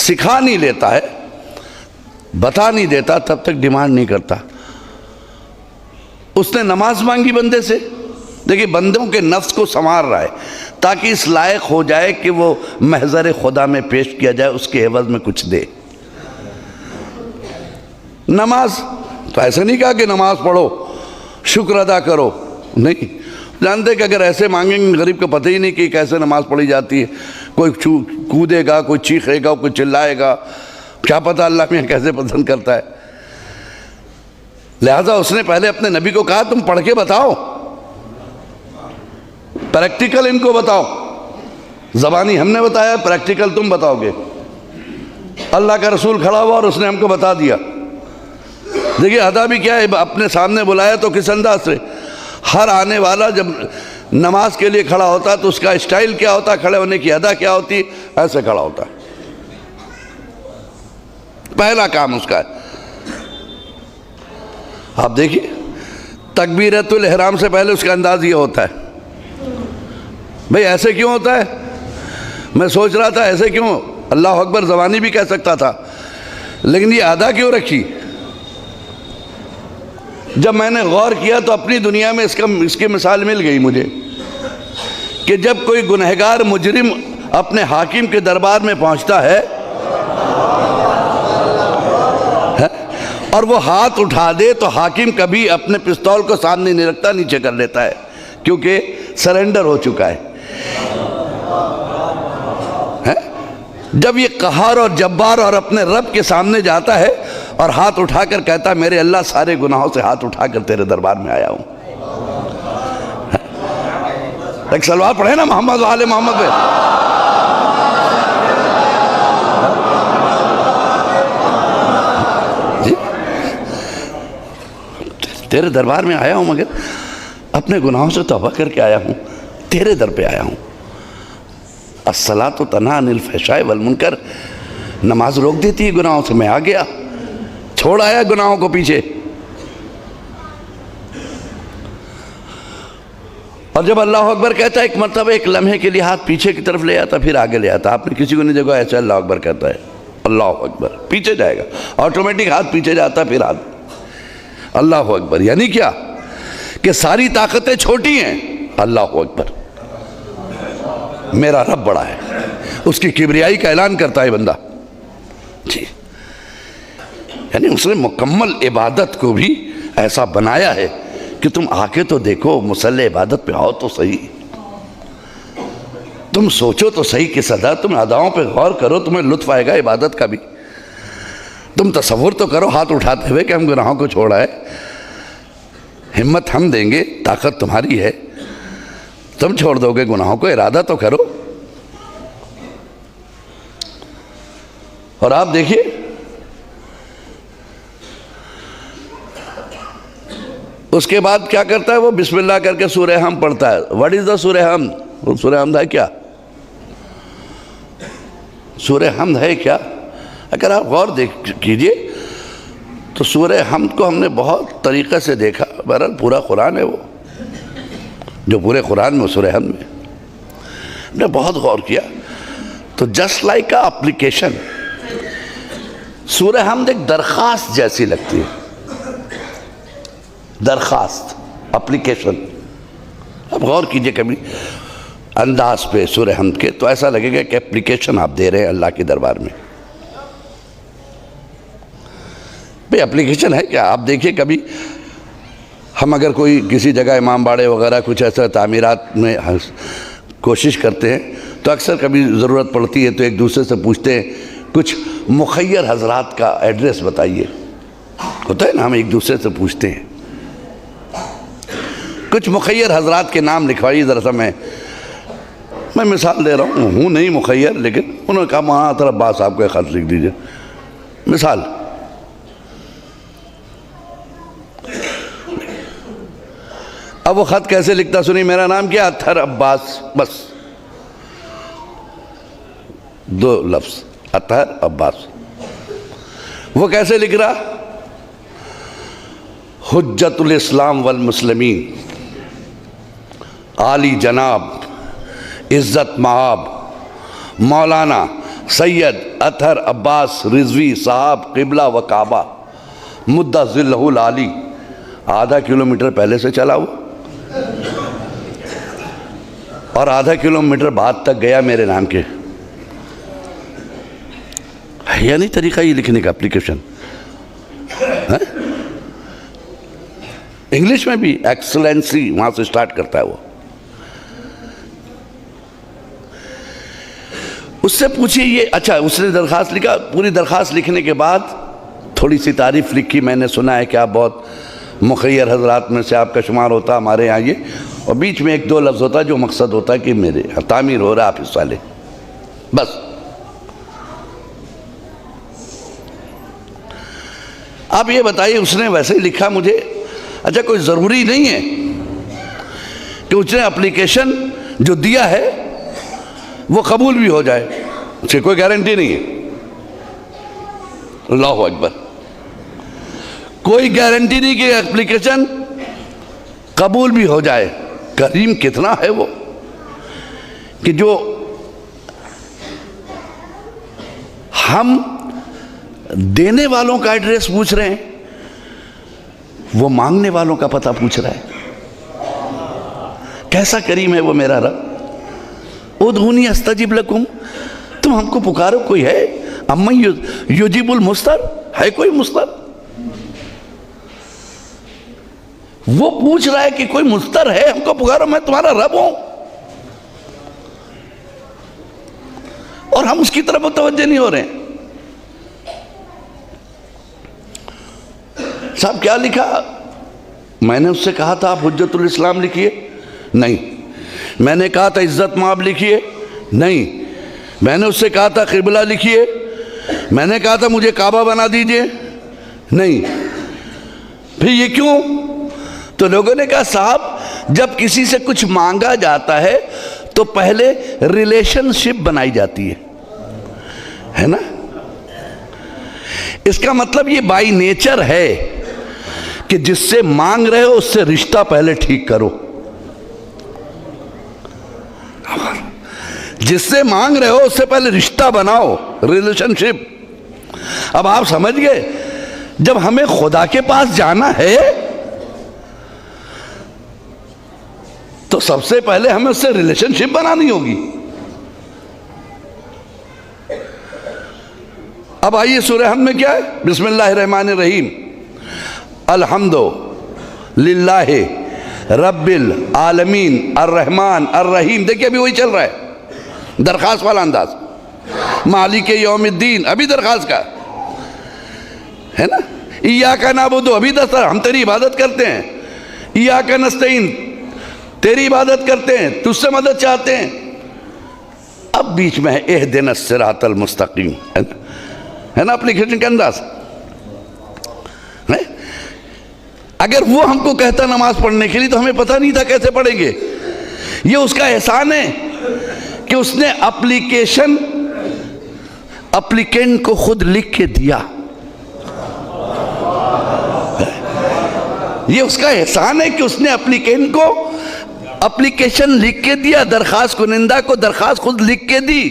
سکھا نہیں لیتا ہے، بتا نہیں دیتا، تب تک ڈیمانڈ نہیں کرتا۔ اس نے نماز مانگی بندے سے، دیکھیں بندوں کے نفس کو سنوار رہا ہے تاکہ اس لائق ہو جائے کہ وہ محضر خدا میں پیش کیا جائے، اس کے عوض میں کچھ دے۔ نماز تو ایسے نہیں کہا کہ نماز پڑھو، شکر ادا کرو، نہیں، جانتے کہ اگر ایسے مانگیں گے غریب کو پتہ ہی نہیں کہ کیسے نماز پڑھی جاتی ہے، کوئی کودے گا، کوئی چیخے گا، کوئی چلائے گا، کیا پتہ اللہ میاں کیسے پسند کرتا ہے۔ لہذا اس نے پہلے اپنے نبی کو کہا تم پڑھ کے بتاؤ، پریکٹیکل ان کو بتاؤ، زبانی ہم نے بتایا، پریکٹیکل تم بتاؤ گے۔ اللہ کا رسول کھڑا ہوا اور اس نے ہم کو بتا دیا۔ دیکھیے ادا بھی کیا ہے، اپنے سامنے بلایا تو کس انداز سے، ہر آنے والا جب نماز کے لیے کھڑا ہوتا تو اس کا اسٹائل کیا ہوتا، کھڑے ہونے کی ادا کیا ہوتی، ایسے کھڑا ہوتا۔ پہلا کام اس کا ہے۔ آپ دیکھیے تکبیرۃ الاحرام سے پہلے اس کا انداز یہ ہوتا ہے۔ بھئی ایسے کیوں ہوتا ہے؟ میں سوچ رہا تھا ایسے کیوں، اللہ اکبر زبانی بھی کہہ سکتا تھا، لیکن یہ ادا کیوں رکھی؟ جب میں نے غور کیا تو اپنی دنیا میں اس کی مثال مل گئی مجھے کہ جب کوئی گنہگار مجرم اپنے حاکم کے دربار میں پہنچتا ہے اور وہ ہاتھ اٹھا دے تو حاکم کبھی اپنے پستول کو سامنے نہیں رکھتا، نیچے کر لیتا ہے، کیونکہ سرنڈر ہو چکا ہے۔ جب یہ قہار اور جبار اور اپنے رب کے سامنے جاتا ہے اور ہاتھ اٹھا کر کہتا ہے میرے اللہ سارے گناہوں سے ہاتھ اٹھا کر تیرے دربار میں آیا ہوں۔ ایک سلوات پڑھے نا محمد و آل محمد پہ۔ تیرے دربار میں آیا ہوں مگر اپنے گناہوں سے توبہ کر کے آیا ہوں، تیرے در پہ آیا ہوں۔ الصلاۃ تنہی عن الفحشاء والمنکر، نماز روک دیتی ہے گناہوں سے، میں آ گیا، چھوڑ آیا گناہوں کو پیچھے۔ اور جب اللہ اکبر کہتا ہے ایک مرتبہ ایک لمحے کے لیے ہاتھ پیچھے کی طرف لے آتا، پھر آگے لے آتا۔ آپ نے کسی کو نہیں دیکھا ایسے اللہ اکبر کہتا ہے، اللہ اکبر پیچھے جائے گا، آٹومیٹک ہاتھ پیچھے جاتا، پھر ہاتھ اللہ اکبر۔ یعنی کیا کہ ساری طاقتیں چھوٹی ہیں، اللہ اکبر، میرا رب بڑا ہے، اس کی کبریائی کا اعلان کرتا ہے بندہ جی۔ یعنی اس نے مکمل عبادت کو بھی ایسا بنایا ہے کہ تم آ کے تو دیکھو، مصلی عبادت پہ آؤ تو صحیح، تم سوچو تو صحیح کہ صدا، تم اداؤں پہ غور کرو، تمہیں لطف آئے گا عبادت کا بھی۔ تم تصور تو کرو ہاتھ اٹھاتے ہوئے کہ ہم گناہوں کو چھوڑا ہے، ہمت ہم دیں گے، طاقت تمہاری ہے، تم چھوڑ دو گے گناہوں کو، ارادہ تو کرو۔ اور آپ دیکھیے اس کے بعد کیا کرتا ہے وہ، بسم اللہ کر کے سورہ حمد پڑھتا ہے۔ واٹ از دا سورہ حمد؟ سورہ حمد ہے کیا؟ سورہ حمد ہے کیا؟ اگر آپ غور کیجئے تو سورہ حمد کو ہم نے بہت طریقے سے دیکھا، بہرحال پورا قرآن ہے وہ، جو پورے قرآن میں سورہ حمد میں ہم نے بہت غور کیا تو جسٹ لائک اے اپلیکیشن، سورہ حمد ایک درخواست جیسی لگتی ہے، درخواست، اپلیکیشن۔ اب غور کیجئے کبھی انداز پہ سورہ حمد کے تو ایسا لگے گا کہ اپلیکیشن آپ دے رہے ہیں اللہ کے دربار میں۔ بھئی اپلیکیشن ہے کیا؟ آپ دیکھیے کبھی ہم اگر کوئی کسی جگہ امام باڑے وغیرہ کچھ ایسا تعمیرات میں کوشش کرتے ہیں تو اکثر کبھی ضرورت پڑتی ہے تو ایک دوسرے سے پوچھتے ہیں کچھ مخیر حضرات کا ایڈریس بتائیے، ہوتا ہے نا، ہم ایک دوسرے سے پوچھتے ہیں کچھ مخیر حضرات کے نام لکھوائیے ذرا سا۔ میں مثال دے رہا ہوں نہیں مخیر، لیکن انہوں نے کہا وہاں طرف عباس صاحب کو ایک خط لکھ دیجئے، مثال۔ اب وہ خط کیسے لکھتا سنی، میرا نام کیا، اطہر عباس، بس 2 لفظ، اطہر عباس۔ وہ کیسے لکھ رہا، حجت الاسلام والمسلمین، عالی جناب، عزت مآب، مولانا سید اطہر عباس رضوی صاحب قبلہ و کعبہ مدہ ظلہ العالی، آدھا کلومیٹر پہلے سے چلا ہوا اور آدھا کلومیٹر بعد تک گیا میرے نام کے. ہے نہیں طریقہ یہ لکھنے کا اپلیکیشن؟ انگلش میں بھی ایکسلنسی وہاں سے سٹارٹ کرتا ہے وہ. اس سے پوچھئے یہ اچھا اس نے درخواست لکھا. پوری درخواست لکھنے کے بعد تھوڑی سی تعریف لکھی. میں نے سنا ہے کہ آپ بہت مخیر حضرات میں سے آپ کا شمار ہوتا ہمارے یہاں یہ، اور بیچ میں ایک دو لفظ ہوتا جو مقصد ہوتا کہ میرے تعمیر ہو رہا ہے آپ حصہ لیں بس. آپ یہ بتائیے اس نے ویسے ہی لکھا مجھے. اچھا کوئی ضروری نہیں ہے کہ اس نے اپلیکیشن جو دیا ہے وہ قبول بھی ہو جائے، اس کی کوئی گارنٹی نہیں ہے. اللہ اکبر. کوئی گارنٹی نہیں کہ اپلیکیشن قبول بھی ہو جائے. کریم کتنا ہے وہ کہ جو ہم دینے والوں کا ایڈریس پوچھ رہے ہیں وہ مانگنے والوں کا پتہ پوچھ رہا ہے. کیسا کریم ہے وہ میرا رب. ادعونی استجب لکم، تم ہم کو پکارو. کوئی ہے امن یجیب المضطر؟ ہے کوئی مضطر؟ وہ پوچھ رہا ہے کہ کوئی مضطر ہے ہم کو پکارو، میں تمہارا رب ہوں. اور ہم اس کی طرف متوجہ نہیں ہو رہے ہیں. صاحب کیا لکھا؟ میں نے اس سے کہا تھا آپ حجت الاسلام لکھیے، نہیں. میں نے کہا تھا عزت مآب لکھیے، نہیں. میں نے اس سے کہا تھا قبلہ لکھیے، میں نے کہا تھا مجھے کعبہ بنا دیجئے، نہیں. پھر یہ کیوں؟ تو لوگوں نے کہا صاحب جب کسی سے کچھ مانگا جاتا ہے تو پہلے ریلیشن شپ بنائی جاتی ہے نا. اس کا مطلب یہ بائی نیچر ہے کہ جس سے مانگ رہے ہو اس سے رشتہ پہلے ٹھیک کرو. جس سے مانگ رہے ہو اس سے پہلے رشتہ بناؤ، ریلیشن شپ. اب آپ سمجھ گئے جب ہمیں خدا کے پاس جانا ہے تو سب سے پہلے ہمیں اس سے ریلیشن شپ بنانی ہوگی. اب آئیے سورہ حمد میں کیا ہے؟ بسم اللہ الرحمن الرحیم. الحمد للہ رب العالمین الرحمن الرحیم. دیکھیں ابھی وہی چل رہا ہے درخواست والا انداز. مالک یوم الدین ابھی درخواست کا ہے نا. ایاک نعبد ابھی ہم تیری عبادت کرتے ہیں. ایاک نستعین تیری عبادت کرتے ہیں، تجھ سے مدد چاہتے ہیں. اب بیچ میں ہے اہدنا الصراط المستقیم، ہے نا اپلیکیشن کا انداز. اگر وہ ہم کو کہتا نماز پڑھنے کے لیے تو ہمیں پتہ نہیں تھا کیسے پڑھیں گے. یہ اس کا احسان ہے کہ اس نے اپلیکینٹ کو خود لکھ کے دیا. یہ اس کا احسان ہے کہ اس نے اپلیکینٹ کو اپلیکیشن لکھ کے دیا، درخواست کنندہ کو درخواست خود لکھ کے دی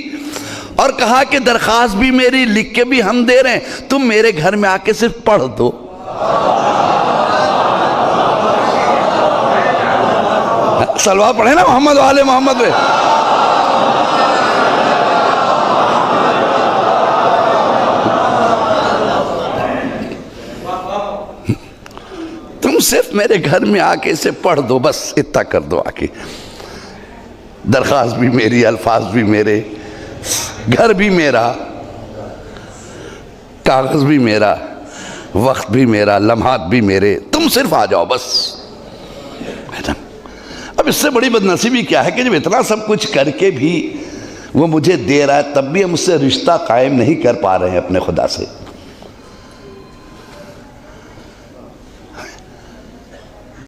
اور کہا کہ درخواست بھی میری لکھ کے بھی ہم دے رہے ہیں، تم میرے گھر میں آ کے صرف پڑھ دو. سلوات پڑھے نا محمد والے محمد پہ. تم صرف میرے گھر میں آ کے اسے پڑھ دو، بس اتنا کر دو آ کے. درخواست بھی میری، الفاظ بھی میرے، گھر بھی میرا، کاغذ بھی میرا، وقت بھی میرا، لمحات بھی میرے. تم صرف آ جاؤ بس. اب اس سے بڑی بدنصیبی کیا ہے کہ جب اتنا سب کچھ کر کے بھی وہ مجھے دے رہا ہے تب بھی ہم اس سے رشتہ قائم نہیں کر پا رہے ہیں اپنے خدا سے.